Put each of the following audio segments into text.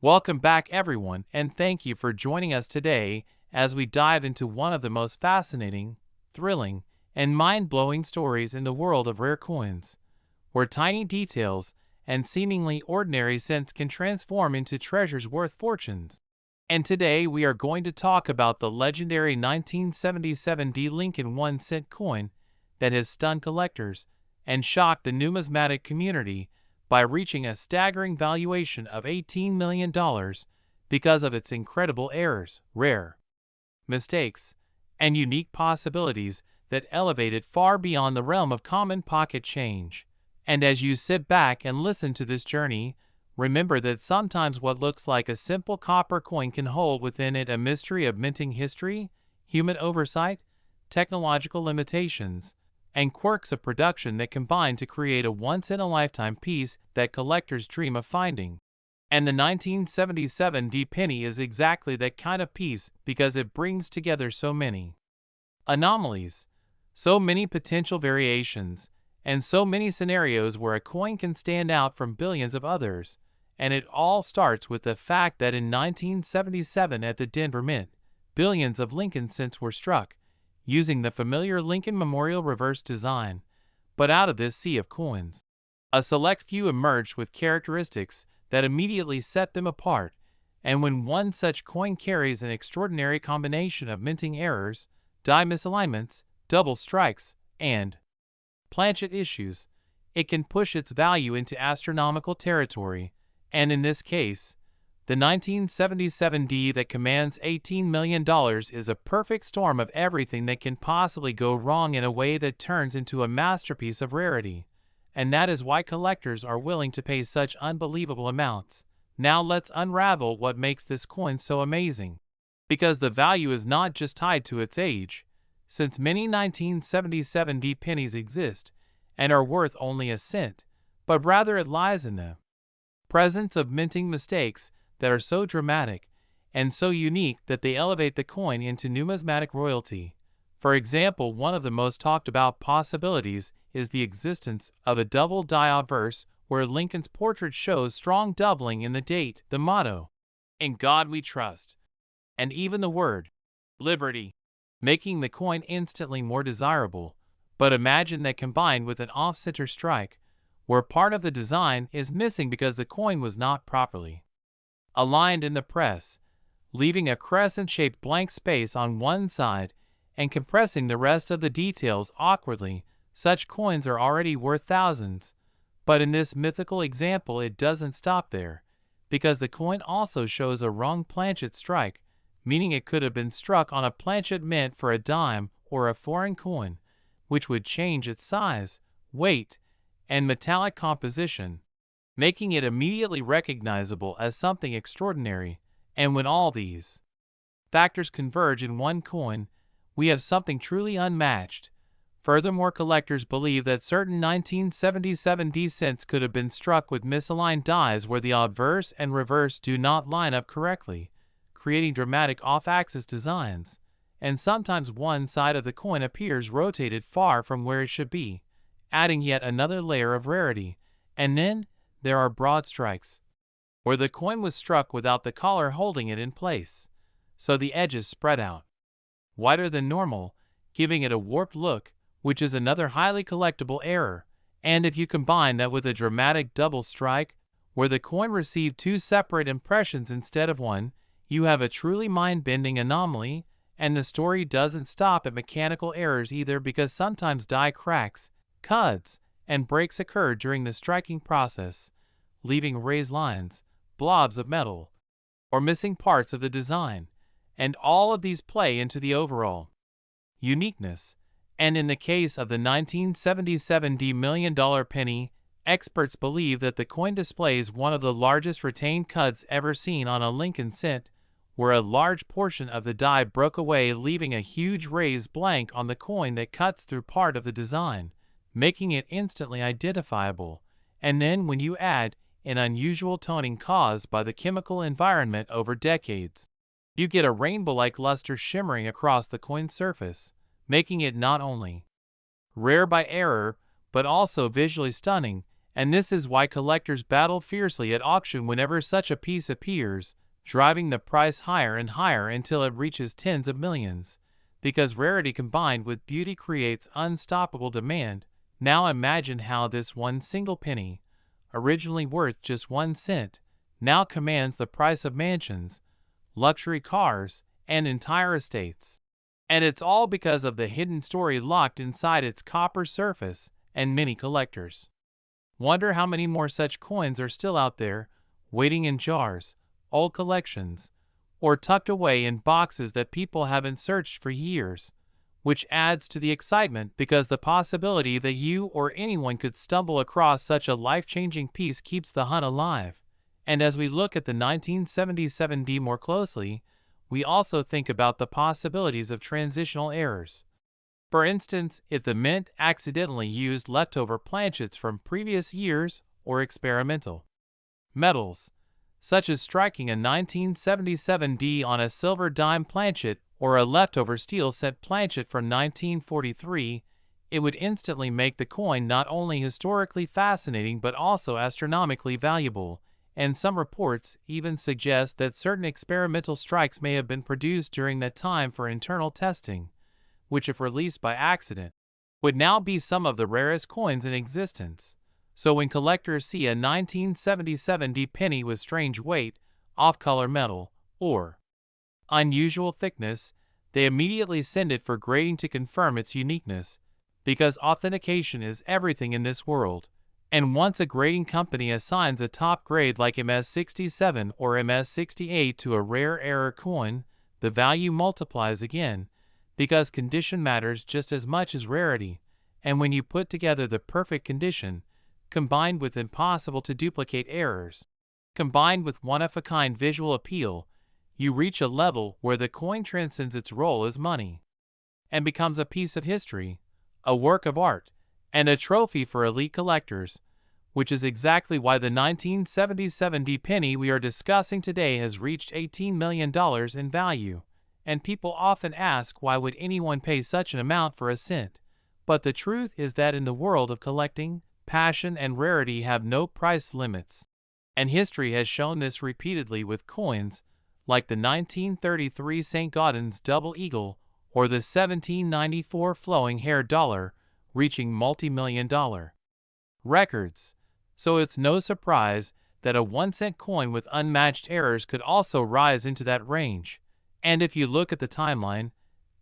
Welcome back, everyone, and thank you for joining us today as we dive into one of the most fascinating, thrilling, and mind-blowing stories in the world of rare coins, where tiny details and seemingly ordinary cents can transform into treasures worth fortunes. And today we are going to talk about the legendary 1977 D Lincoln 1-cent coin that has stunned collectors and shocked the numismatic community by reaching a staggering valuation of $18 million because of its incredible errors, rare mistakes, and unique possibilities that elevate it far beyond the realm of common pocket change. And as you sit back and listen to this journey, remember that sometimes what looks like a simple copper coin can hold within it a mystery of minting history, human oversight, technological limitations, and quirks of production that combine to create a once-in-a-lifetime piece that collectors dream of finding. And the 1977 D penny is exactly that kind of piece because it brings together so many anomalies, so many potential variations, and so many scenarios where a coin can stand out from billions of others. And it all starts with the fact that in 1977 at the Denver Mint, billions of Lincoln cents were struck, using the familiar Lincoln Memorial reverse design. But out of this sea of coins, a select few emerged with characteristics that immediately set them apart, and when one such coin carries an extraordinary combination of minting errors, die misalignments, double strikes, and planchet issues, it can push its value into astronomical territory. And in this case, the 1977 D that commands $18 million is a perfect storm of everything that can possibly go wrong in a way that turns into a masterpiece of rarity. And that is why collectors are willing to pay such unbelievable amounts. Now let's unravel what makes this coin so amazing. Because the value is not just tied to its age, since many 1977 D pennies exist and are worth only a cent, but rather it lies in the presence of minting mistakes that are so dramatic and so unique that they elevate the coin into numismatic royalty. For example, one of the most talked about possibilities is the existence of a double die obverse where Lincoln's portrait shows strong doubling in the date, the motto, "In God We Trust," and even the word, "Liberty," making the coin instantly more desirable. But imagine that combined with an off-center strike, where part of the design is missing because the coin was not properly aligned in the press, leaving a crescent-shaped blank space on one side and compressing the rest of the details awkwardly. Such coins are already worth thousands. But in this mythical example it doesn't stop there, because the coin also shows a wrong planchet strike, meaning it could have been struck on a planchet meant for a dime or a foreign coin, which would change its size, weight, and metallic composition, making it immediately recognizable as something extraordinary. And when all these factors converge in one coin, we have something truly unmatched. Furthermore, collectors believe that certain 1977 D cents could have been struck with misaligned dies where the obverse and reverse do not line up correctly, creating dramatic off-axis designs. And sometimes one side of the coin appears rotated far from where it should be, adding yet another layer of rarity. And then there are broad strikes, where the coin was struck without the collar holding it in place, so the edges spread out wider than normal, giving it a warped look, which is another highly collectible error. And if you combine that with a dramatic double strike, where the coin received two separate impressions instead of one, you have a truly mind-bending anomaly. And the story doesn't stop at mechanical errors either, because sometimes die cracks, cuts, and breaks occur during the striking process, leaving raised lines, blobs of metal, or missing parts of the design. And all of these play into the overall uniqueness. And in the case of the 1977 D million-dollar penny, experts believe that the coin displays one of the largest retained cuts ever seen on a Lincoln cent, where a large portion of the die broke away, leaving a huge raised blank on the coin that cuts through part of the design, making it instantly identifiable. And then when you add an unusual toning caused by the chemical environment over decades, you get a rainbow-like luster shimmering across the coin's surface, making it not only rare by error, but also visually stunning. and this is why collectors battle fiercely at auction whenever such a piece appears, driving the price higher and higher until it reaches tens of millions. Because rarity combined with beauty creates unstoppable demand. Now imagine how this one single penny, originally worth just 1 cent, now commands the price of mansions, luxury cars, and entire estates. And it's all because of the hidden story locked inside its copper surface, and many collectors wonder how many more such coins are still out there, waiting in jars, old collections, or tucked away in boxes that people haven't searched for years, which adds to the excitement because the possibility that you or anyone could stumble across such a life-changing piece keeps the hunt alive. And as we look at the 1977D more closely, we also think about the possibilities of transitional errors. For instance, if the mint accidentally used leftover planchets from previous years or experimental metals, such as striking a 1977D on a silver dime planchet or a leftover steel set planchet from 1943, it would instantly make the coin not only historically fascinating but also astronomically valuable, and some reports even suggest that certain experimental strikes may have been produced during that time for internal testing, which if released by accident, would now be some of the rarest coins in existence. So when collectors see a 1977D penny with strange weight, off-color metal, or unusual thickness, they immediately send it for grading to confirm its uniqueness, because authentication is everything in this world. And once a grading company assigns a top grade like MS67 or MS68 to a rare error coin, the value multiplies again, because condition matters just as much as rarity, and when you put together the perfect condition, combined with impossible to duplicate errors, combined with one-of-a-kind visual appeal, you reach a level where the coin transcends its role as money and becomes a piece of history, a work of art, and a trophy for elite collectors, which is exactly why the 1977D penny we are discussing today has reached $18 million in value. And people often ask, why would anyone pay such an amount for a cent? But the truth is that in the world of collecting, passion and rarity have no price limits. And history has shown this repeatedly with coins like the 1933 St. Gaudens Double Eagle or the 1794 Flowing Hair Dollar, reaching multi-million-dollar records. So it's no surprise that a 1-cent coin with unmatched errors could also rise into that range. And if you look at the timeline,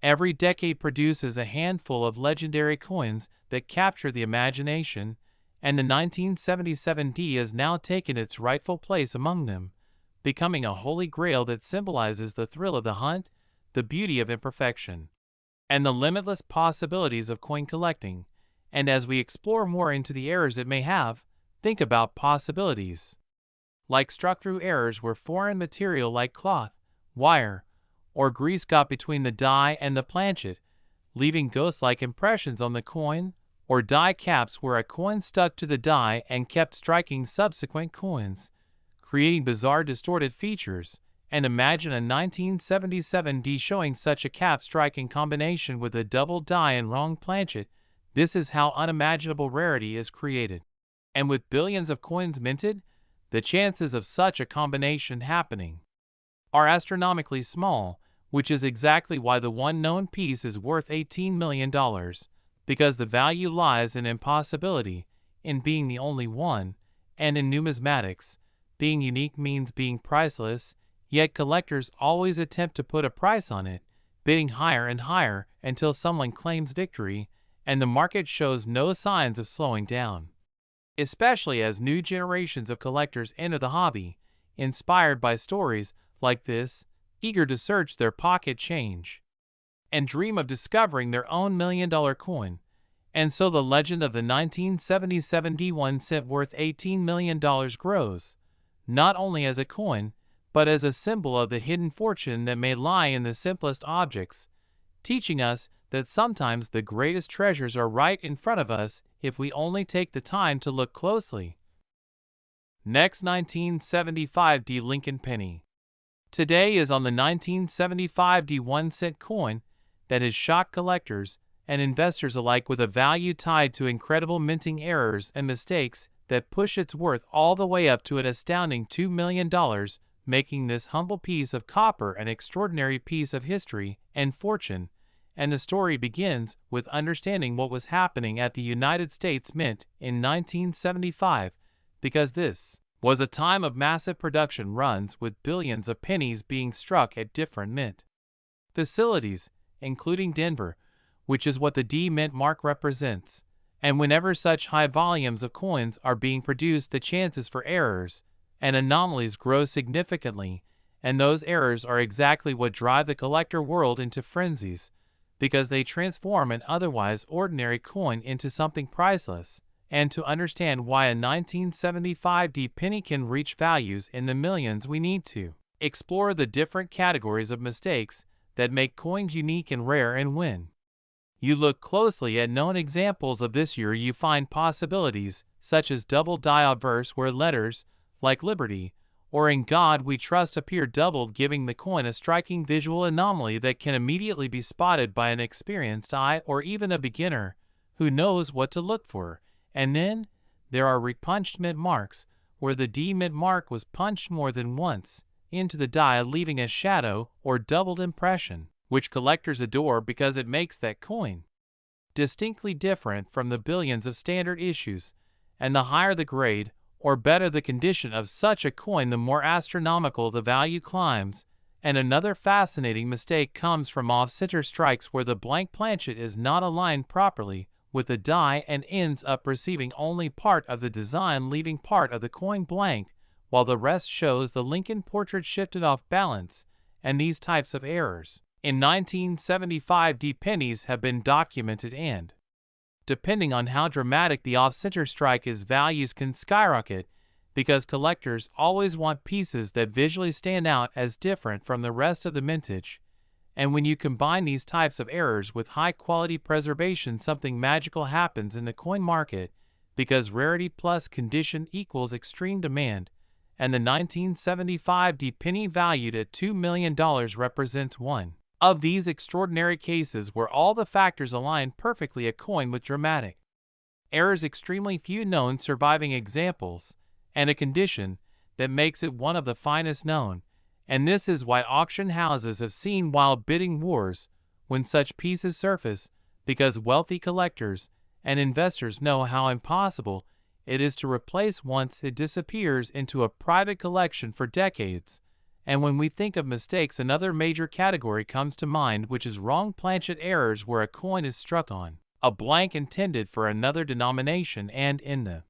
every decade produces a handful of legendary coins that capture the imagination, and the 1977D has now taken its rightful place among them, becoming a holy grail that symbolizes the thrill of the hunt, the beauty of imperfection, and the limitless possibilities of coin collecting. And as we explore more into the errors it may have, think about possibilities like struck-through errors where foreign material like cloth, wire, or grease got between the die and the planchet, leaving ghost-like impressions on the coin, or die caps where a coin stuck to the die and kept striking subsequent coins, creating bizarre distorted features. And imagine a 1977D showing such a cap strike in combination with a double die and wrong planchet. This is how unimaginable rarity is created. And with billions of coins minted, the chances of such a combination happening are astronomically small, which is exactly why the one known piece is worth $18 million, because the value lies in impossibility, in being the only one, and in numismatics, being unique means being priceless, yet collectors always attempt to put a price on it, bidding higher and higher until someone claims victory, and the market shows no signs of slowing down. Especially as new generations of collectors enter the hobby, inspired by stories like this, eager to search their pocket change and dream of discovering their own million-dollar coin. And so the legend of the 1977D 1 cent worth $18 million grows, not only as a coin, but as a symbol of the hidden fortune that may lie in the simplest objects, teaching us that sometimes the greatest treasures are right in front of us if we only take the time to look closely. Next, 1975D Lincoln Penny. Today is on the 1975D 1 cent coin that has shocked collectors and investors alike with a value tied to incredible minting errors and mistakes that push its worth all the way up to an astounding $2 million, making this humble piece of copper an extraordinary piece of history and fortune. And the story begins with understanding what was happening at the United States Mint in 1975, because this was a time of massive production runs with billions of pennies being struck at different mint facilities, including Denver, which is what the D Mint mark represents. And whenever such high volumes of coins are being produced, the chances for errors and anomalies grow significantly, and those errors are exactly what drive the collector world into frenzies, because they transform an otherwise ordinary coin into something priceless. And to understand why a 1975 D penny can reach values in the millions, we need to explore the different categories of mistakes that make coins unique and rare. And when you look closely at known examples of this year, you find possibilities such as double die obverse, where letters like Liberty or In God We Trust appear doubled, giving the coin a striking visual anomaly that can immediately be spotted by an experienced eye or even a beginner who knows what to look for. And then there are repunched mint marks, where the D mint mark was punched more than once into the die, leaving a shadow or doubled impression, which collectors adore because it makes that coin distinctly different from the billions of standard issues. And the higher the grade, or better the condition of such a coin, the more astronomical the value climbs. And another fascinating mistake comes from off-center strikes, where the blank planchet is not aligned properly with the die and ends up receiving only part of the design, leaving part of the coin blank, while the rest shows the Lincoln portrait shifted off balance. And these types of errors in 1975 D pennies have been documented, and depending on how dramatic the off-center strike is, values can skyrocket, because collectors always want pieces that visually stand out as different from the rest of the mintage. And when you combine these types of errors with high-quality preservation, something magical happens in the coin market, because rarity plus condition equals extreme demand. And the 1975 D penny, valued at $2 million, represents one of these extraordinary cases where all the factors align perfectly: a coin with dramatic errors, extremely few known surviving examples, and a condition that makes it one of the finest known. And this is why auction houses have seen wild bidding wars when such pieces surface, because wealthy collectors and investors know how impossible it is to replace once it disappears into a private collection for decades. And when we think of mistakes, another major category comes to mind, which is wrong planchet errors, where a coin is struck on a blank intended for another denomination, and in the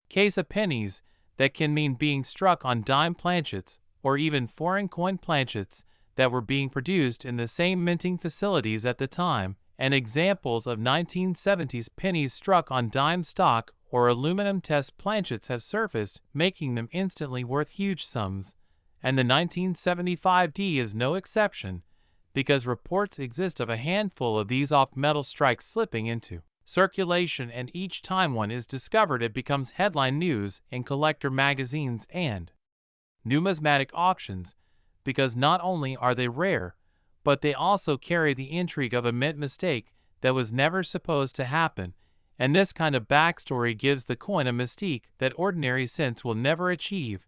case of pennies, that can mean being struck on dime planchets or even foreign coin planchets that were being produced in the same minting facilities at the time. And examples of 1970s pennies struck on dime stock or aluminum test planchets have surfaced, making them instantly worth huge sums. And the 1975 D is no exception, because reports exist of a handful of these off-metal strikes slipping into circulation, and each time one is discovered, it becomes headline news in collector magazines and numismatic auctions, because not only are they rare, but they also carry the intrigue of a mint mistake that was never supposed to happen. And this kind of backstory gives the coin a mystique that ordinary sense will never achieve.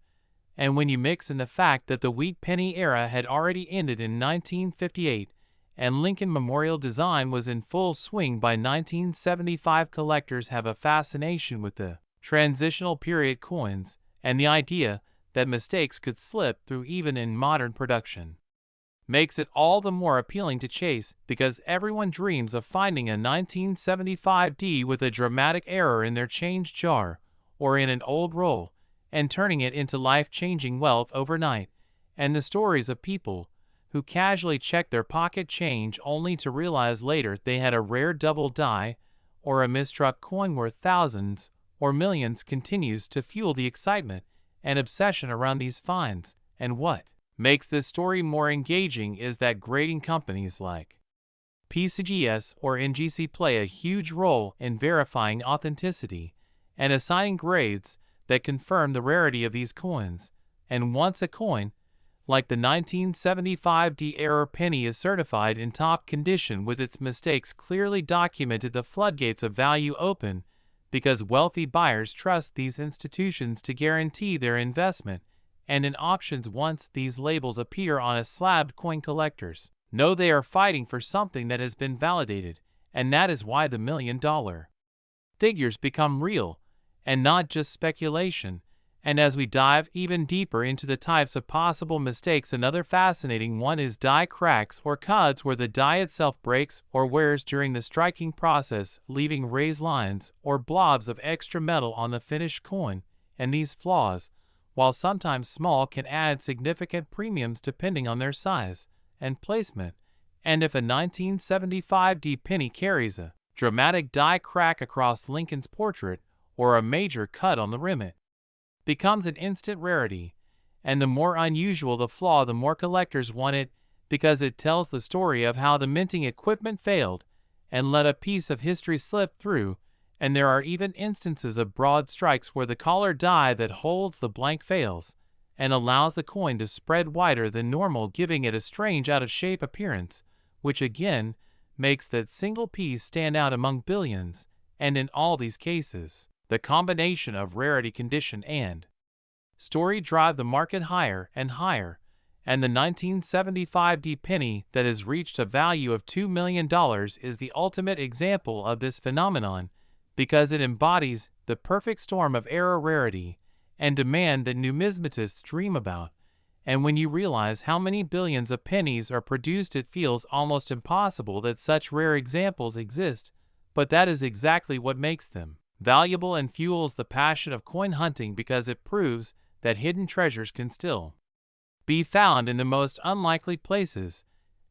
And when you mix in the fact that the wheat penny era had already ended in 1958 and Lincoln Memorial design was in full swing by 1975, collectors have a fascination with the transitional period coins and the idea that mistakes could slip through even in modern production makes it all the more appealing to chase, because everyone dreams of finding a 1975 D with a dramatic error in their change jar or in an old roll and turning it into life-changing wealth overnight. And the stories of people who casually check their pocket change only to realize later they had a rare double die or a misstruck coin worth thousands or millions continues to fuel the excitement and obsession around these finds. And what makes this story more engaging is that grading companies like PCGS or NGC play a huge role in verifying authenticity and assigning grades that confirm the rarity of these coins. And once a coin, like the 1975 D error penny, is certified in top condition with its mistakes clearly documented, the floodgates of value open, because wealthy buyers trust these institutions to guarantee their investment, and in auctions once these labels appear on a slab, coin collectors know they are fighting for something that has been validated, and that is why the $1,000,000 figures become real, and not just speculation. And as we dive even deeper into the types of possible mistakes, another fascinating one is die cracks or cuts, where the die itself breaks or wears during the striking process, leaving raised lines or blobs of extra metal on the finished coin. And these flaws, while sometimes small, can add significant premiums depending on their size and placement. And if a 1975 penny carries a dramatic die crack across Lincoln's portrait or a major cut on the rim, it becomes an instant rarity. And the more unusual the flaw, the more collectors want it, because it tells the story of how the minting equipment failed and let a piece of history slip through. And there are even instances of broad strikes where the collar die that holds the blank fails and allows the coin to spread wider than normal, giving it a strange out-of-shape appearance, which again makes that single piece stand out among billions. And in all these cases, the combination of rarity, condition, and story drive the market higher and higher. And the 1975 penny that has reached a value of $2 million is the ultimate example of this phenomenon, because it embodies the perfect storm of era rarity and demand that numismatists dream about. And when you realize how many billions of pennies are produced, it feels almost impossible that such rare examples exist, but that is exactly what makes them valuable and fuels the passion of coin hunting, because it proves that hidden treasures can still be found in the most unlikely places.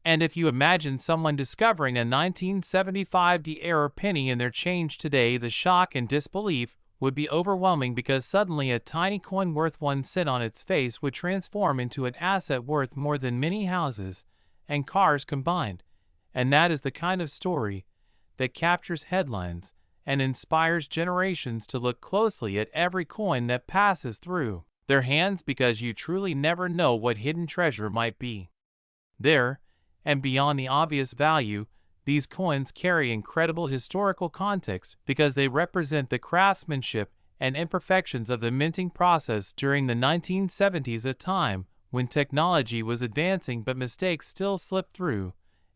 And if you imagine someone discovering a 1975 era penny in their change today, the shock and disbelief would be overwhelming, because suddenly a tiny coin worth 1 cent on its face would transform into an asset worth more than many houses and cars combined. And that is the kind of story that captures headlines and inspires generations to look closely at every coin that passes through their hands, because you truly never know what hidden treasure might be there. And beyond the obvious value, these coins carry incredible historical context, because they represent the craftsmanship and imperfections of the minting process during the 1970s, a time when technology was advancing but mistakes still slipped through.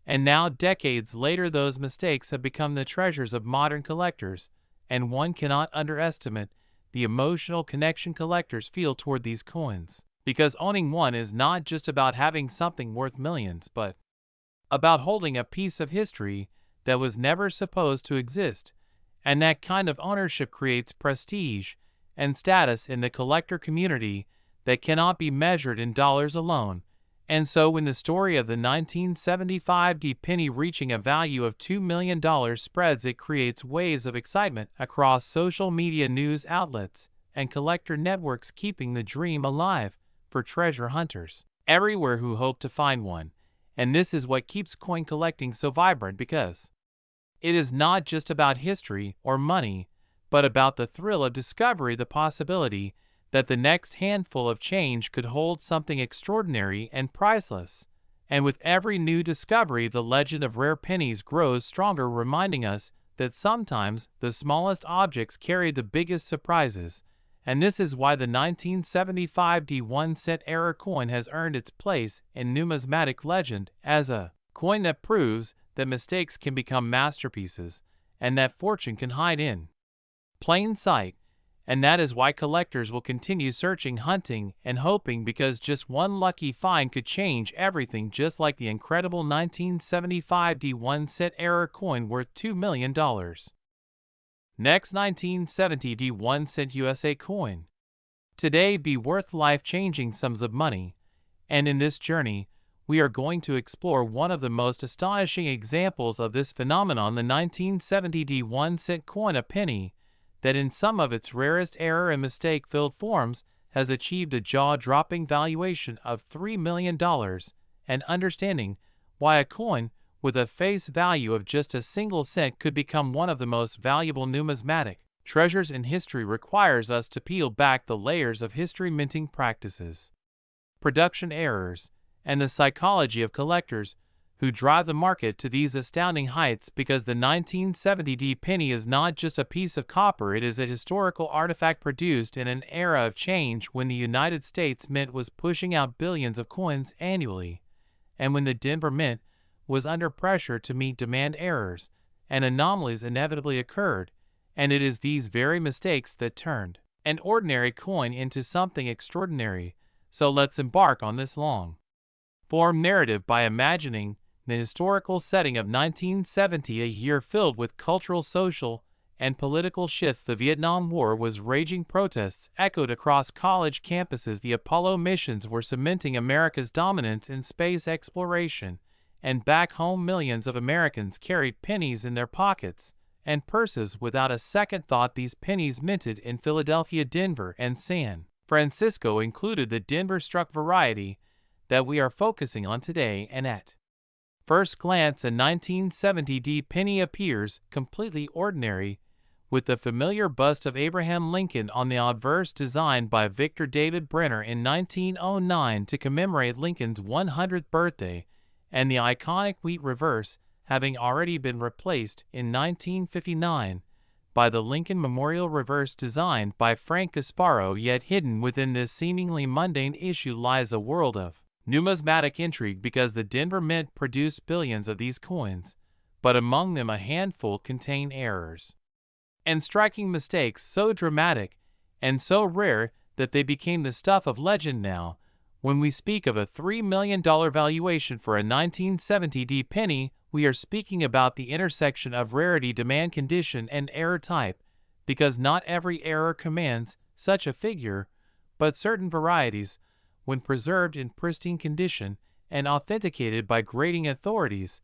And now, decades later, those mistakes have become the treasures of modern collectors, and one cannot underestimate the emotional connection collectors feel toward these coins, because owning one is not just about having something worth millions, but about holding a piece of history that was never supposed to exist. And that kind of ownership creates prestige and status in the collector community that cannot be measured in dollars alone. And so when the story of the 1975 penny reaching a value of $2 million spreads, it creates waves of excitement across social media, news outlets, and collector networks, keeping the dream alive for treasure hunters everywhere who hope to find one. And this is what keeps coin collecting so vibrant, because it is not just about history or money, but about the thrill of discovery, the possibility that the next handful of change could hold something extraordinary and priceless. And with every new discovery, the legend of rare pennies grows stronger, reminding us that sometimes the smallest objects carry the biggest surprises. And this is why the 1975 1-cent era coin has earned its place in numismatic legend as a coin that proves that mistakes can become masterpieces, and that fortune can hide in plain sight. And that is why collectors will continue searching, hunting, and hoping, because just one lucky find could change everything, just like the incredible 1975 1-cent era coin worth $2 million. Next, 1970 1-cent USA coin. Today be worth life-changing sums of money. And in this journey, we are going to explore one of the most astonishing examples of this phenomenon, the 1970 1-cent coin, a penny that in some of its rarest error and mistake-filled forms has achieved a jaw-dropping valuation of $3 million. And understanding why a coin with a face value of just a single cent could become one of the most valuable numismatic treasures in history requires us to peel back the layers of history, minting practices, production errors, and the psychology of collectors who drive the market to these astounding heights because the 1970 penny is not just a piece of copper, it is a historical artifact produced in an era of change when the United States Mint was pushing out billions of coins annually, and when the Denver Mint was under pressure to meet demand errors, and anomalies inevitably occurred, and it is these very mistakes that turned an ordinary coin into something extraordinary. So let's embark on this long-form narrative by imagining the historical setting of 1970, a year filled with cultural, social, and political shifts. The Vietnam War was raging, protests echoed across college campuses, the Apollo missions were cementing America's dominance in space exploration, and back home millions of Americans carried pennies in their pockets and purses without a second thought. These pennies, minted in Philadelphia, Denver, and San Francisco, included the Denver struck variety that we are focusing on today, and at first glance a 1970 penny appears completely ordinary, with the familiar bust of Abraham Lincoln on the obverse, designed by Victor David Brenner in 1909 to commemorate Lincoln's 100th birthday, and the iconic wheat reverse having already been replaced in 1959 by the Lincoln Memorial reverse designed by Frank Gasparo. Yet hidden within this seemingly mundane issue lies a world of numismatic intrigue, because the Denver Mint produced billions of these coins, but among them a handful contain errors and striking mistakes so dramatic and so rare that they became the stuff of legend. Now, when we speak of a $3 million valuation for a 1970 penny, we are speaking about the intersection of rarity, demand condition, and error type, because not every error commands such a figure, but certain varieties, when preserved in pristine condition and authenticated by grading authorities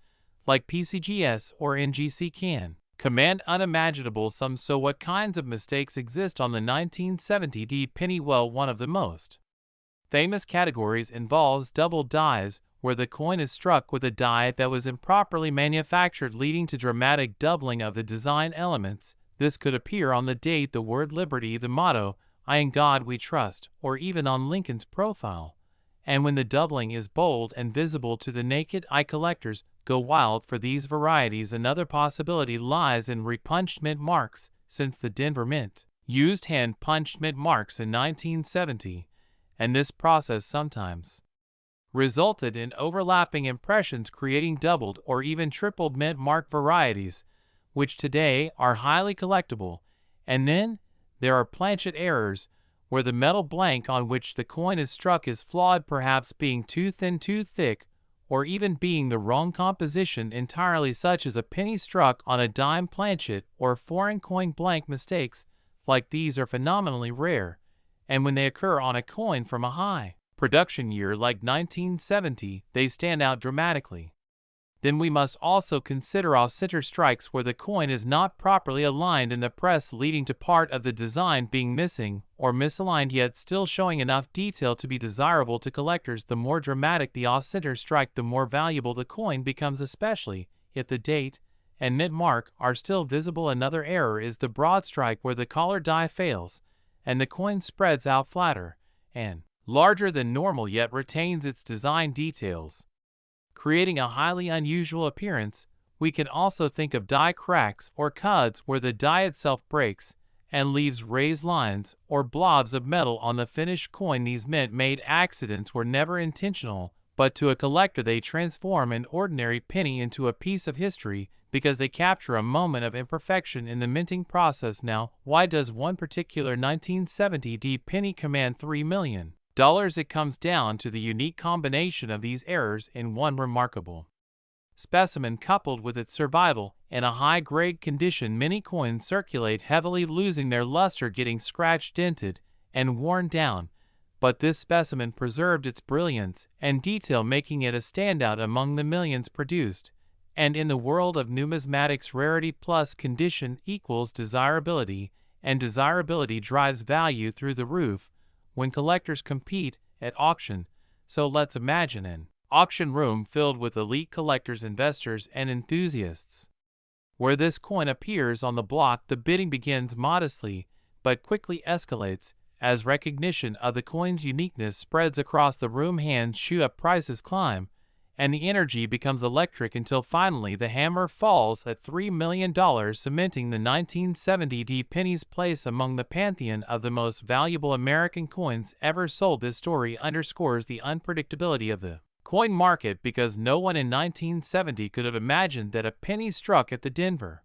like PCGS or NGC, can command unimaginable sums. So what kinds of mistakes exist on the 1970 penny? Well, one of the most famous categories involves double dies, where the coin is struck with a die that was improperly manufactured, leading to dramatic doubling of the design elements. This could appear on the date, the word liberty, the motto, "I in God we trust," or even on Lincoln's profile. And when the doubling is bold and visible to the naked eye, collectors go wild for these varieties. Another possibility lies in repunched mint marks, since the Denver Mint used hand-punched mint marks in 1970, and this process sometimes resulted in overlapping impressions, creating doubled or even tripled mint mark varieties, which today are highly collectible. And then there are planchet errors, where the metal blank on which the coin is struck is flawed, perhaps being too thin, too thick, or even being the wrong composition entirely, such as a penny struck on a dime planchet or foreign coin blank. Mistakes like these are phenomenally rare, and when they occur on a coin from a high production year like 1970, they stand out dramatically. Then we must also consider off-center strikes, where the coin is not properly aligned in the press, leading to part of the design being missing or misaligned, yet still showing enough detail to be desirable to collectors. The more dramatic the off-center strike, the more valuable the coin becomes, especially if the date and mint mark are still visible. Another error is the broad strike, where the collar die fails and the coin spreads out flatter and larger than normal, yet retains its design details, creating a highly unusual appearance. We can also think of die cracks or cuds, where the die itself breaks and leaves raised lines or blobs of metal on the finished coin. These mint-made accidents were never intentional, but to a collector they transform an ordinary penny into a piece of history, because they capture a moment of imperfection in the minting process. Now, why does one particular 1970 penny command $3 million? It comes down to the unique combination of these errors in one remarkable specimen, coupled with its survival in a high-grade condition. Many coins circulate heavily, losing their luster, getting scratched, dented, and worn down, but this specimen preserved its brilliance and detail, making it a standout among the millions produced. And in the world of numismatics, rarity plus condition equals desirability, and desirability drives value through the roof when collectors compete at auction. So let's imagine an auction room filled with elite collectors, investors, and enthusiasts. Where this coin appears on the block, the bidding begins modestly, but quickly escalates as recognition of the coin's uniqueness spreads across the room. Hands shoot up, prices climb, and the energy becomes electric until finally the hammer falls at $3 million, cementing the 1970 penny's place among the pantheon of the most valuable American coins ever sold. This story underscores the unpredictability of the coin market because no one in 1970 could have imagined that a penny struck at the Denver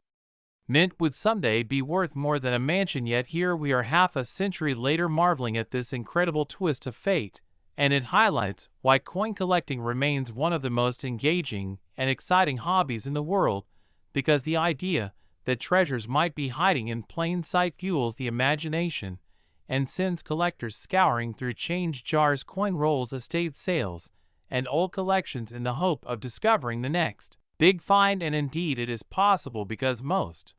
Mint would someday be worth more than a mansion, yet here we are half a century later marveling at this incredible twist of fate. And it highlights why coin collecting remains one of the most engaging and exciting hobbies in the world, because the idea that treasures might be hiding in plain sight fuels the imagination and sends collectors scouring through change jars, coin rolls, estate sales, and old collections in the hope of discovering the next big find. And indeed it is possible because most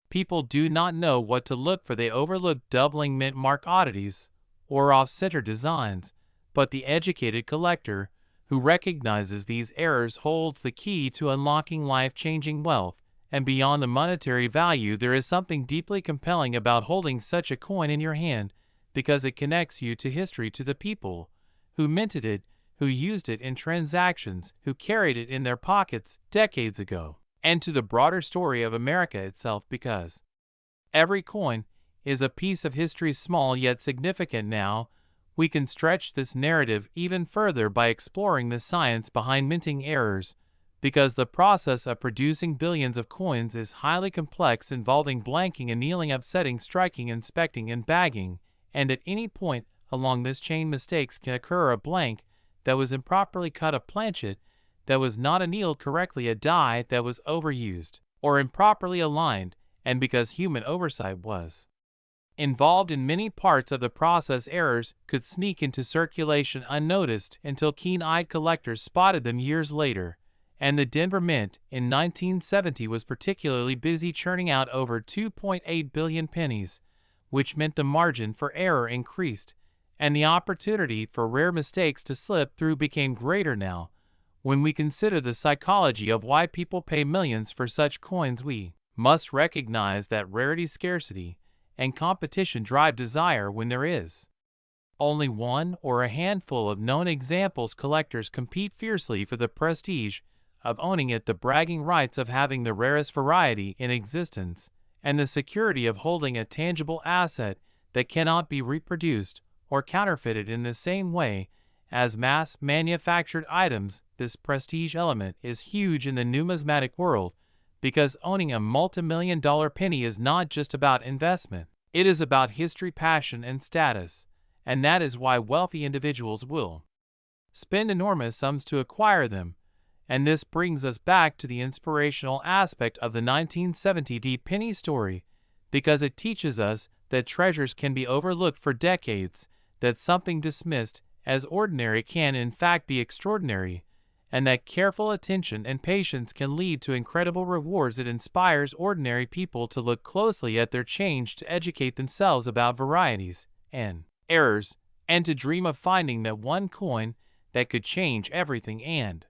people do not know what to look for. They overlook doubling mint mark oddities or off-center designs, but the educated collector who recognizes these errors holds the key to unlocking life-changing wealth. And beyond the monetary value, there is something deeply compelling about holding such a coin in your hand, because it connects you to history, to the people who minted it, who used it in transactions, who carried it in their pockets decades ago, and to the broader story of America itself, because every coin is a piece of history, small yet significant. Now, we can stretch this narrative even further by exploring the science behind minting errors, because the process of producing billions of coins is highly complex, involving blanking, annealing, upsetting, striking, inspecting, and bagging, and at any point along this chain mistakes can occur. A blank that was improperly cut, a planchet that was not annealed correctly, a die that was overused or improperly aligned, and because human oversight was involved in many parts of the process, errors could sneak into circulation unnoticed until keen-eyed collectors spotted them years later. And the Denver Mint in 1970 was particularly busy, churning out over 2.8 billion pennies, which meant the margin for error increased, and the opportunity for rare mistakes to slip through became greater. Now, when we consider the psychology of why people pay millions for such coins, we must recognize that rarity, scarcity, and competition drive desire. When there is only one or a handful of known examples, collectors compete fiercely for the prestige of owning it, the bragging rights of having the rarest variety in existence, and the security of holding a tangible asset that cannot be reproduced or counterfeited in the same way as mass-manufactured items. This prestige element is huge in the numismatic world, because owning a multi-million-dollar penny is not just about investment. It is about history, passion, and status, and that is why wealthy individuals will spend enormous sums to acquire them. And this brings us back to the inspirational aspect of the 1970 penny story, because it teaches us that treasures can be overlooked for decades, that something dismissed as ordinary can in fact be extraordinary, and that careful attention and patience can lead to incredible rewards. It inspires ordinary people to look closely at their change, to educate themselves about varieties and errors, and to dream of finding that one coin that could change everything. And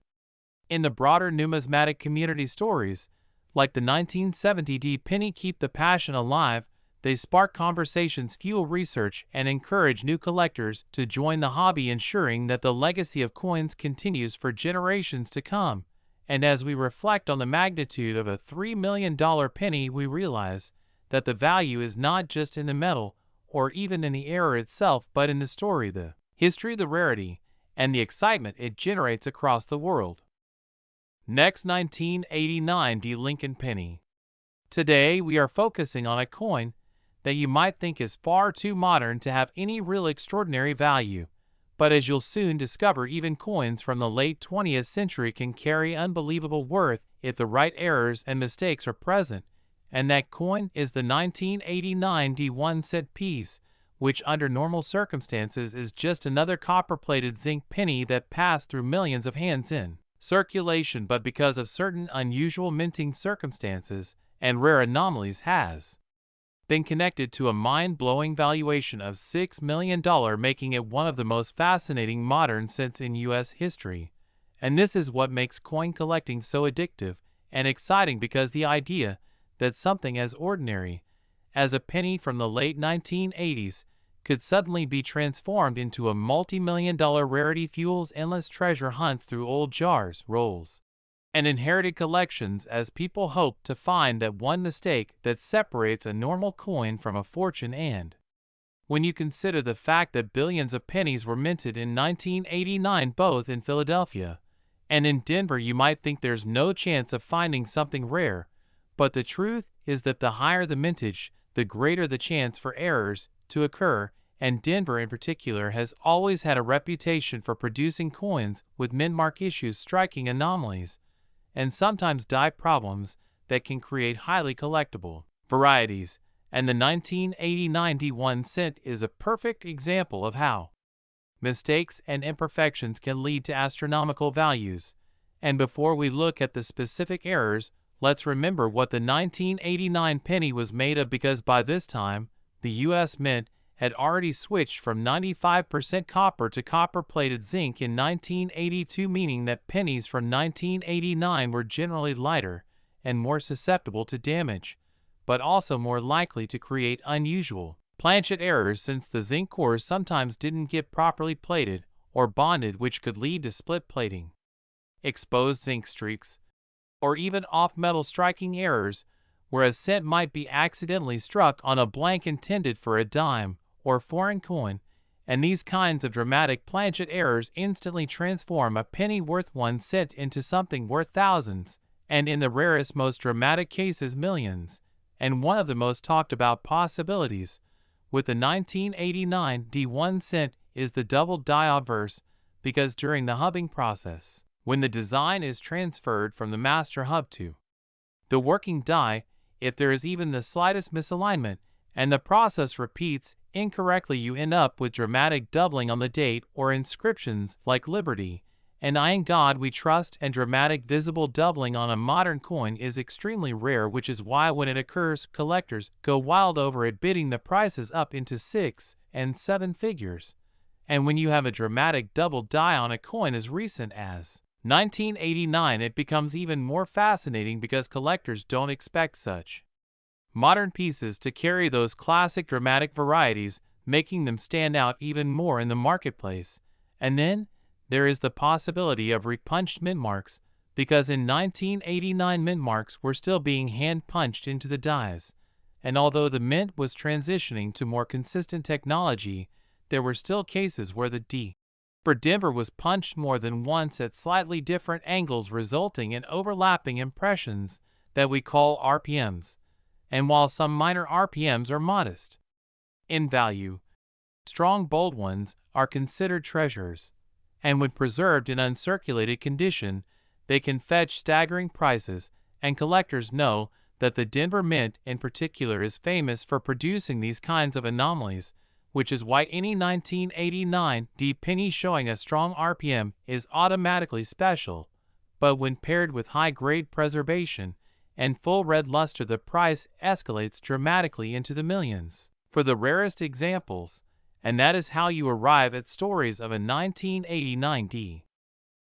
in the broader numismatic community, stories like the 1970 penny keep the passion alive. They spark conversations, fuel research, and encourage new collectors to join the hobby, ensuring that the legacy of coins continues for generations to come. And as we reflect on the magnitude of a $3 million penny, we realize that the value is not just in the metal or even in the error itself, but in the story, the history, the rarity, and the excitement it generates across the world. Next, 1989 Lincoln penny. Today we are focusing on a coin that you might think is far too modern to have any real extraordinary value, but as you'll soon discover, even coins from the late 20th century can carry unbelievable worth if the right errors and mistakes are present. And that coin is the 1989 1-cent piece, which under normal circumstances is just another copper-plated zinc penny that passed through millions of hands in circulation, but because of certain unusual minting circumstances and rare anomalies has been connected to a mind-blowing valuation of $6 million, making it one of the most fascinating modern cents in U.S. history. And this is what makes coin collecting so addictive and exciting, because the idea that something as ordinary as a penny from the late 1980s could suddenly be transformed into a multi-million-dollar rarity fuels endless treasure hunts through old jars, rolls, and inherited collections as people hope to find that one mistake that separates a normal coin from a fortune. And when you consider the fact that billions of pennies were minted in 1989 both in Philadelphia and in Denver, you might think there's no chance of finding something rare, but the truth is that the higher the mintage, the greater the chance for errors to occur, and Denver in particular has always had a reputation for producing coins with mint-mark issues, striking anomalies, and sometimes die problems that can create highly collectible varieties, and the 1989 D1 cent is a perfect example of how mistakes and imperfections can lead to astronomical values. And before we look at the specific errors, let's remember what the 1989 penny was made of, because by this time, the U.S. Mint had already switched from 95% copper to copper-plated zinc in 1982, meaning that pennies from 1989 were generally lighter and more susceptible to damage, but also more likely to create unusual planchet errors, since the zinc cores sometimes didn't get properly plated or bonded, which could lead to split plating, exposed zinc streaks, or even off-metal striking errors, whereas cent might be accidentally struck on a blank intended for a dime or foreign coin, and these kinds of dramatic planchet errors instantly transform a penny worth 1 cent into something worth thousands, and in the rarest, most dramatic cases, millions. And one of the most talked about possibilities with the 1989 D1 cent is the double die obverse, because during the hubbing process, when the design is transferred from the master hub to the working die, if there is even the slightest misalignment and the process repeats incorrectly, you end up with dramatic doubling on the date or inscriptions like Liberty and I in God We Trust, and dramatic visible doubling on a modern coin is extremely rare, which is why when it occurs, collectors go wild over it, bidding the prices up into 6 and 7 figures. And when you have a dramatic double die on a coin as recent as 1989, it becomes even more fascinating, because collectors don't expect such modern pieces to carry those classic dramatic varieties, making them stand out even more in the marketplace. And then there is the possibility of repunched mint marks, because in 1989 mint marks were still being hand-punched into the dies, and although the mint was transitioning to more consistent technology, there were still cases where the D for Denver was punched more than once at slightly different angles, resulting in overlapping impressions that we call RPMs. And while some minor RPMs are modest in value, strong bold ones are considered treasures, and when preserved in uncirculated condition, they can fetch staggering prices, and collectors know that the Denver Mint in particular is famous for producing these kinds of anomalies, which is why any 1989 D penny showing a strong RPM is automatically special. But when paired with high-grade preservation and full red luster, the price escalates dramatically into the millions for the rarest examples, and that is how you arrive at stories of a 1989 D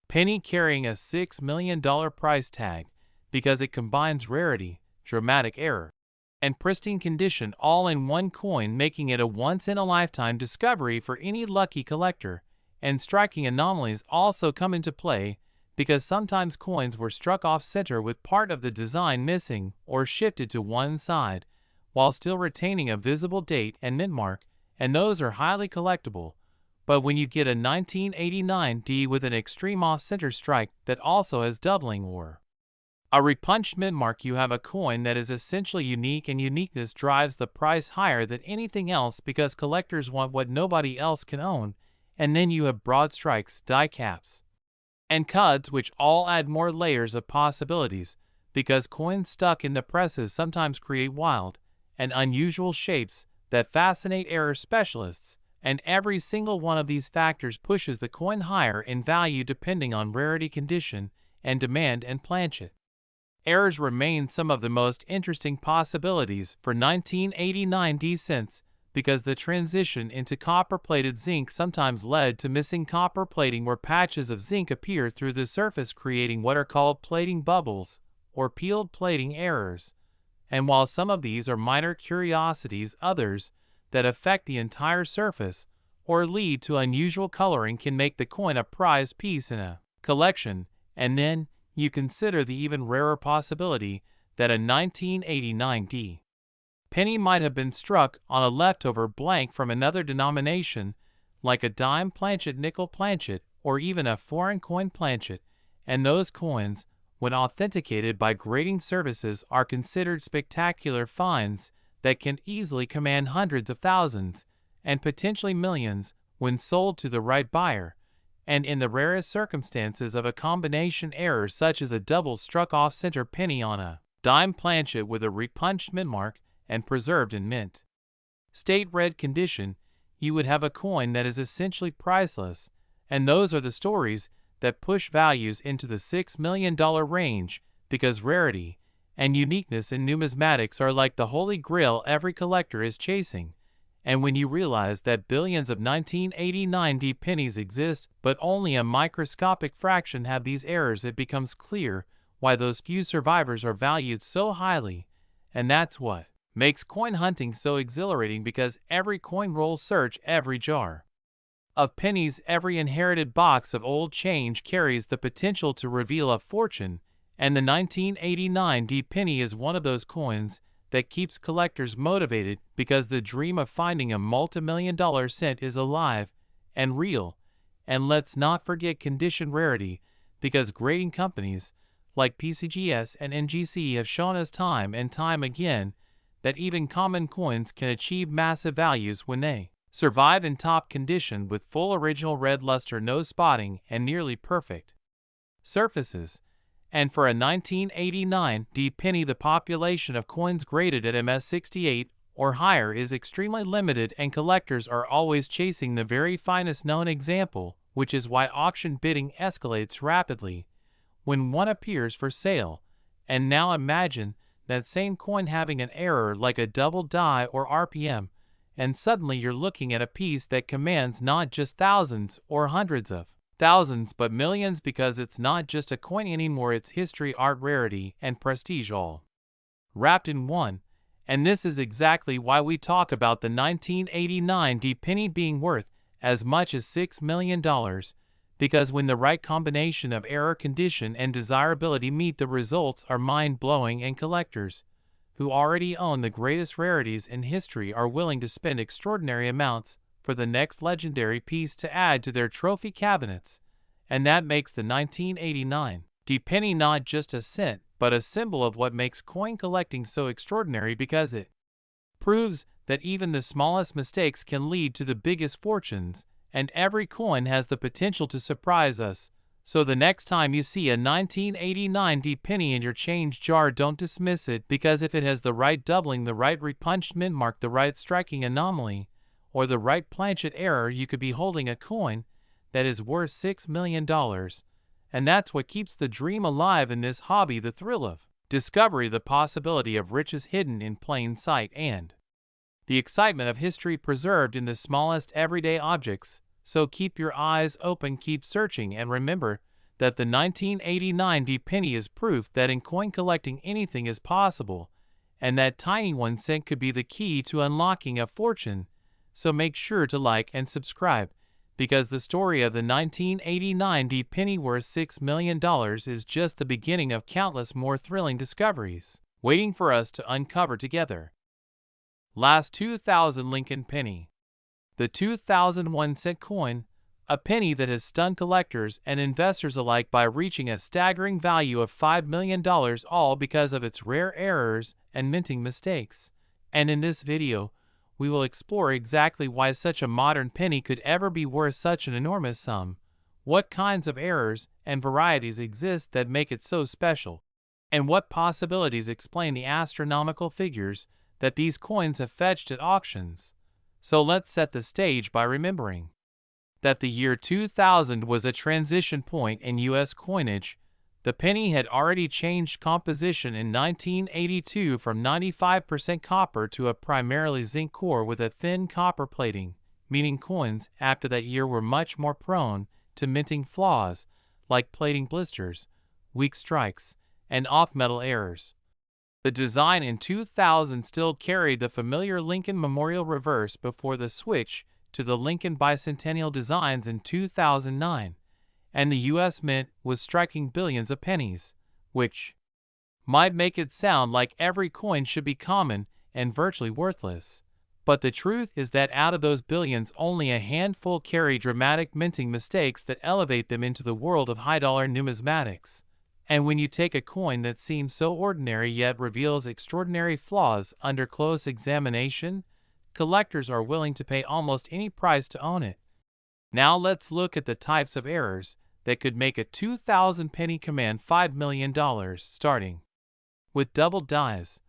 penny carrying a $6 million price tag, because it combines rarity, dramatic error, and pristine condition all in one coin, making it a once-in-a-lifetime discovery for any lucky collector. And striking anomalies also come into play, because sometimes coins were struck off-center with part of the design missing or shifted to one side, while still retaining a visible date and mint mark, and those are highly collectible. But when you get a 1989 D with an extreme off-center strike that also has doubling or a repunched mint mark, you have a coin that is essentially unique, and uniqueness drives the price higher than anything else, because collectors want what nobody else can own. And then you have broad strikes, die caps, and cuds, which all add more layers of possibilities, because coins stuck in the presses sometimes create wild and unusual shapes that fascinate error specialists, and every single one of these factors pushes the coin higher in value depending on rarity, condition, and demand. And planchet errors remain some of the most interesting possibilities for 1989 D cents, because the transition into copper-plated zinc sometimes led to missing copper plating, where patches of zinc appear through the surface, creating what are called plating bubbles or peeled plating errors. And while some of these are minor curiosities, others, that affect the entire surface or lead to unusual coloring can make the coin a prized piece in a collection, and then you consider the even rarer possibility that a 1989 D penny might have been struck on a leftover blank from another denomination, like a dime planchet, nickel planchet, or even a foreign coin planchet, and those coins, when authenticated by grading services, are considered spectacular finds that can easily command hundreds of thousands, and potentially millions, when sold to the right buyer, and in the rarest circumstances of a combination error such as a double struck off-center penny on a dime planchet with a repunched mint mark and preserved in mint state red condition, you would have a coin that is essentially priceless, and those are the stories that push values into the $6 million range, because rarity and uniqueness in numismatics are like the holy grail every collector is chasing. And when you realize that billions of 1989 D pennies exist, but only a microscopic fraction have these errors, it becomes clear why those few survivors are valued so highly. And that's what makes coin hunting so exhilarating, because every coin roll search, every jar of pennies, every inherited box of old change carries the potential to reveal a fortune, and the 1989 D penny is one of those coins that keeps collectors motivated, because the dream of finding a multi-million-dollar cent is alive and real. And let's not forget condition rarity, because grading companies like PCGS and NGC have shown us time and time again that even common coins can achieve massive values when they survive in top condition with full original red luster, no spotting, and nearly perfect surfaces. And for a 1989 D penny, the population of coins graded at MS68 or higher is extremely limited, and collectors are always chasing the very finest known example, which is why auction bidding escalates rapidly when one appears for sale. And now imagine that same coin having an error like a double die or RPM, and suddenly you're looking at a piece that commands not just thousands or hundreds of thousands, but millions, because it's not just a coin anymore, it's history, art, rarity, and prestige all wrapped in one. And this is exactly why we talk about the 1989 D penny being worth as much as $6 million, because when the right combination of error, condition, and desirability meet, the results are mind-blowing, and collectors who already own the greatest rarities in history are willing to spend extraordinary amounts for the next legendary piece to add to their trophy cabinets. And that makes the 1989 D penny not just a cent, but a symbol of what makes coin collecting so extraordinary, because it proves that even the smallest mistakes can lead to the biggest fortunes, and every coin has the potential to surprise us. So the next time you see a 1989 D penny in your change jar, don't dismiss it, because if it has the right doubling, the right repunched mint mark, the right striking anomaly, or the right planchet error, you could be holding a coin that is worth $6 million. And that's what keeps the dream alive in this hobby, the thrill of discovery, the possibility of riches hidden in plain sight, and the excitement of history preserved in the smallest everyday objects. So keep your eyes open, keep searching, and remember that the 1989 D penny is proof that in coin collecting anything is possible, and that tiny 1 cent could be the key to unlocking a fortune. So make sure to like and subscribe, because the story of the 1989 D penny worth $6 million is just the beginning of countless more thrilling discoveries waiting for us to uncover together. Last 2000 Lincoln penny. The 2001 cent coin, a penny that has stunned collectors and investors alike by reaching a staggering value of $5 million, all because of its rare errors and minting mistakes. And in this video, we will explore exactly why such a modern penny could ever be worth such an enormous sum, what kinds of errors and varieties exist that make it so special, and what possibilities explain the astronomical figures that these coins have fetched at auctions. So let's set the stage by remembering that the year 2000 was a transition point in U.S. coinage. The penny had already changed composition in 1982 from 95% copper to a primarily zinc core with a thin copper plating, meaning coins after that year were much more prone to minting flaws like plating blisters, weak strikes, and off-metal errors. The design in 2000 still carried the familiar Lincoln Memorial reverse before the switch to the Lincoln Bicentennial designs in 2009, and the U.S. Mint was striking billions of pennies, which might make it sound like every coin should be common and virtually worthless. But the truth is that out of those billions, only a handful carry dramatic minting mistakes that elevate them into the world of high-dollar numismatics. And when you take a coin that seems so ordinary yet reveals extraordinary flaws under close examination, collectors are willing to pay almost any price to own it. Now let's look at the types of errors that could make a 2,000 penny command $5 million, starting with double dies,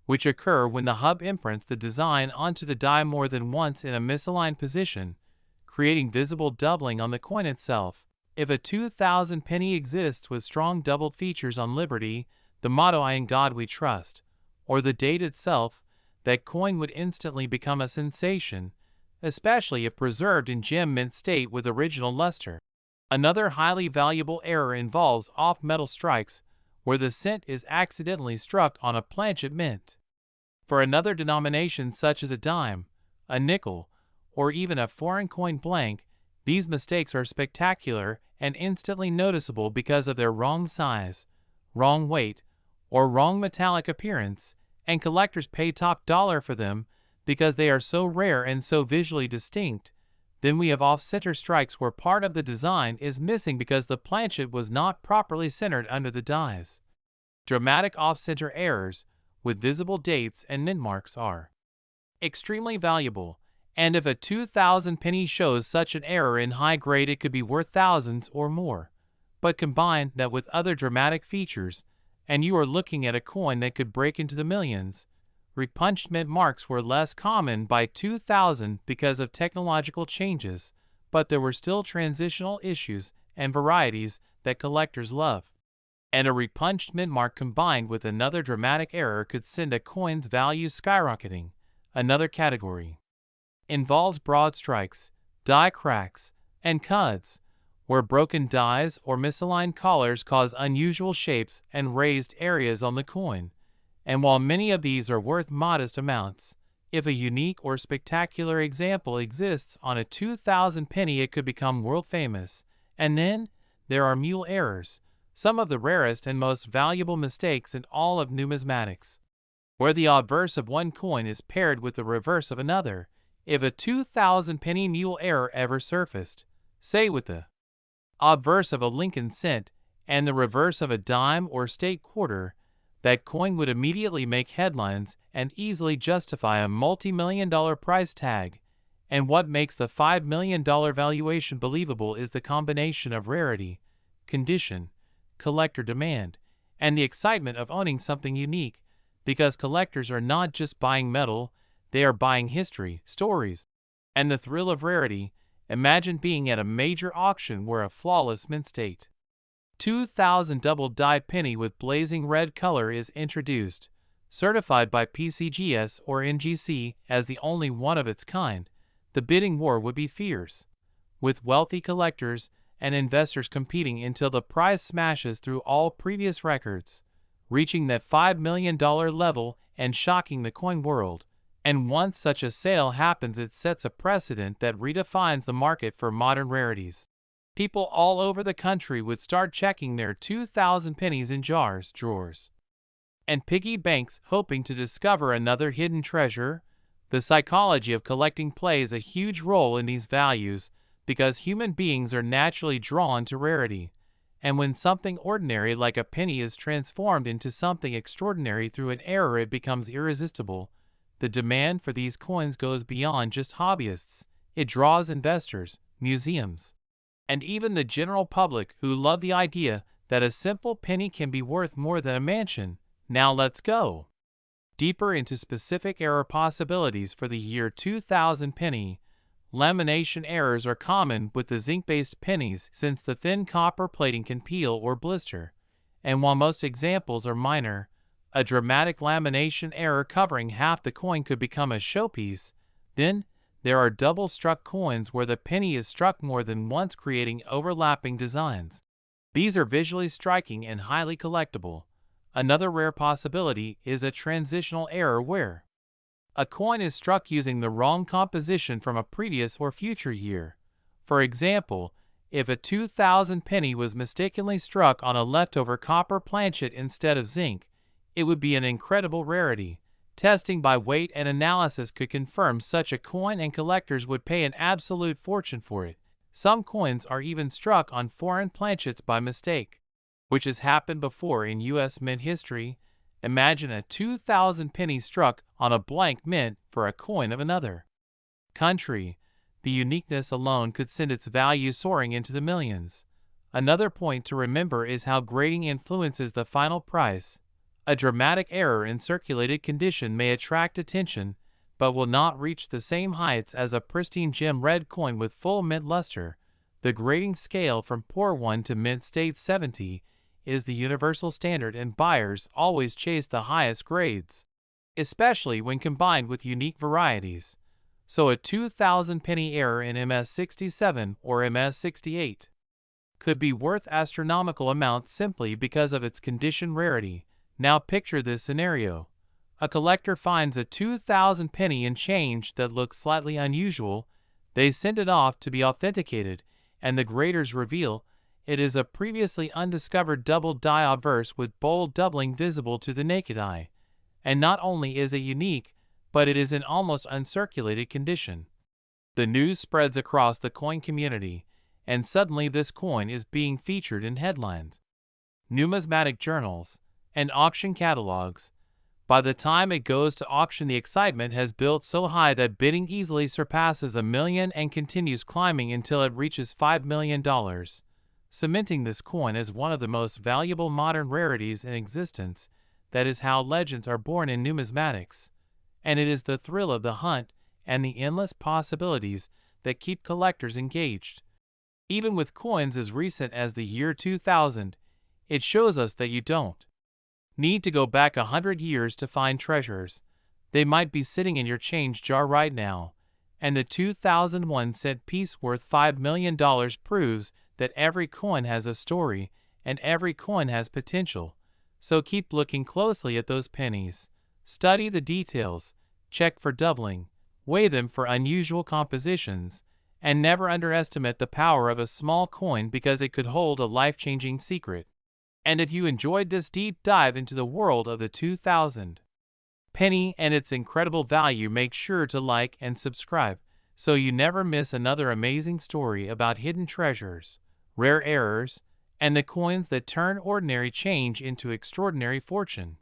which occur when the hub imprints the design onto the die more than once in a misaligned position, creating visible doubling on the coin itself. If a 2,000 penny exists with strong doubled features on Liberty, the motto "I in God we trust," or the date itself, that coin would instantly become a sensation, especially if preserved in gem mint state with original luster. Another highly valuable error involves off-metal strikes, where the cent is accidentally struck on a planchet mint. For another denomination such as a dime, a nickel, or even a foreign coin blank, these mistakes are spectacular and instantly noticeable because of their wrong size, wrong weight, or wrong metallic appearance, and collectors pay top dollar for them because they are so rare and so visually distinct. Then we have off-center strikes where part of the design is missing because the planchet was not properly centered under the dies. Dramatic off-center errors with visible dates and mint marks are extremely valuable, and if a 2,000 penny shows such an error in high grade, it could be worth thousands or more. But combine that with other dramatic features, and you are looking at a coin that could break into the millions. Repunched mint marks were less common by 2000 because of technological changes, but there were still transitional issues and varieties that collectors love. And a repunched mint mark combined with another dramatic error could send a coin's value skyrocketing. Another category involves broad strikes, die cracks, and cuds, where broken dies or misaligned collars cause unusual shapes and raised areas on the coin. And while many of these are worth modest amounts, if a unique or spectacular example exists on a 2,000 penny, it could become world famous. And then there are mule errors, some of the rarest and most valuable mistakes in all of numismatics, where the obverse of one coin is paired with the reverse of another. If a 2,000 penny mule error ever surfaced, say with the obverse of a Lincoln cent and the reverse of a dime or state quarter, that coin would immediately make headlines and easily justify a multi-million-dollar price tag. And what makes the $5 million valuation believable is the combination of rarity, condition, collector demand, and the excitement of owning something unique, because collectors are not just buying metal, they are buying history, stories, and the thrill of rarity. Imagine being at a major auction where a flawless mint state 2,000 double die penny with blazing red color is introduced, certified by PCGS or NGC as the only one of its kind. The bidding war would be fierce, with wealthy collectors and investors competing until the price smashes through all previous records, reaching that $5 million level and shocking the coin world. And once such a sale happens, it sets a precedent that redefines the market for modern rarities. People all over the country would start checking their 2,000 pennies in jars, drawers, and piggy banks, hoping to discover another hidden treasure. The psychology of collecting plays a huge role in these values because human beings are naturally drawn to rarity. And when something ordinary like a penny is transformed into something extraordinary through an error, it becomes irresistible. The demand for these coins goes beyond just hobbyists. It draws investors, museums, and even the general public who love the idea that a simple penny can be worth more than a mansion. Now let's go deeper into specific error possibilities for the year 2000 penny. Lamination errors are common with the zinc-based pennies since the thin copper plating can peel or blister. And while most examples are minor, a dramatic lamination error covering half the coin could become a showpiece. Then there are double-struck coins where the penny is struck more than once, creating overlapping designs. These are visually striking and highly collectible. Another rare possibility is a transitional error where a coin is struck using the wrong composition from a previous or future year. For example, if a 2000 penny was mistakenly struck on a leftover copper planchet instead of zinc, it would be an incredible rarity. Testing by weight and analysis could confirm such a coin, and collectors would pay an absolute fortune for it. Some coins are even struck on foreign planchets by mistake, which has happened before in U.S. mint history. Imagine a 2000 penny struck on a blank mint for a coin of another country. The uniqueness alone could send its value soaring into the millions. Another point to remember is how grading influences the final price. A dramatic error in circulated condition may attract attention, but will not reach the same heights as a pristine gem red coin with full mint luster. The grading scale from poor 1 to mint state 70 is the universal standard, and buyers always chase the highest grades, especially when combined with unique varieties. So a 2000 penny error in MS67 or MS68 could be worth astronomical amounts simply because of its condition rarity. Now picture this scenario. A collector finds a 2000 penny in change that looks slightly unusual. They send it off to be authenticated, and the graders reveal it is a previously undiscovered double die obverse with bold doubling visible to the naked eye. And not only is it unique, but it is in almost uncirculated condition. The news spreads across the coin community, and suddenly this coin is being featured in headlines, numismatic journals, and auction catalogs. By the time it goes to auction, the excitement has built so high that bidding easily surpasses $1 million and continues climbing until it reaches $5 million, cementing this coin as one of the most valuable modern rarities in existence. That is how legends are born in numismatics. And it is the thrill of the hunt and the endless possibilities that keep collectors engaged. Even with coins as recent as the year 2000, it shows us that you don't need to go back 100 years to find treasures. They might be sitting in your change jar right now. And the 2001 cent piece worth $5 million proves that every coin has a story, and every coin has potential. So keep looking closely at those pennies. Study the details, check for doubling, weigh them for unusual compositions, and never underestimate the power of a small coin, because it could hold a life-changing secret. And if you enjoyed this deep dive into the world of the 2000 penny and its incredible value, make sure to like and subscribe so you never miss another amazing story about hidden treasures, rare errors, and the coins that turn ordinary change into extraordinary fortune.